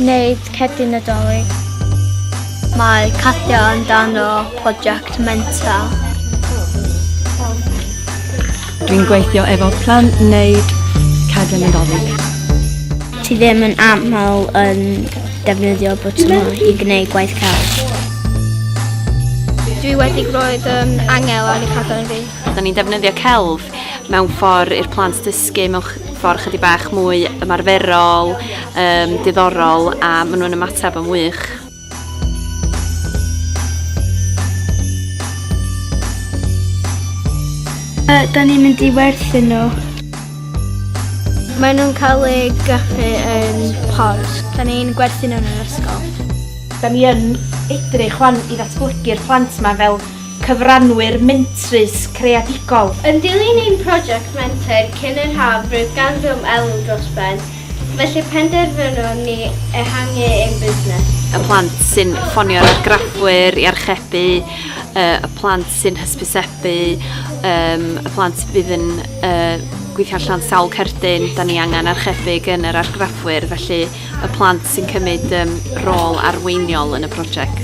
gwneud cerdyn Nadolig. Mae cadio amdano prosiect mental. Dwi'n gweithio efo plant wneud cerdyn Nadolig. Ti ddim yn aml yn defnyddio bwtwm i gwneud gwaith celf. Dwi wedi roed angel ar y cadw'n fi. Da ni'n defnyddio celf mewn ffordd i'r plant dysgu mewn ffordd chydig bach mwy ymarferol, diddorol a maen nhw'n ymateb yn wych. Da ni'n mynd i werthu nhw. Maen nhw'n cael eu graffu yn pod. Da ni'n gwerthu nhw yn yr ysgol. Da ni yn edrych wan i ddatblygu'r plant yma fel cyfrannwyr mentrus creadigol. Yn dilyn ein prosiect menter cyn yr haf roedd gan ffilm elw dros ben, felly penderfynwn ni ehangu ein busnes. Y plant sy'n ffonio'r argraffwyr i archebu, y plant sy'n hysbysebu, y plant fydd yn gweithio allan sawl cerdyn, da ni angen archebu yn yr argraffwyr, felly y plant sy'n cymryd rôl arweiniol yn y prosiect.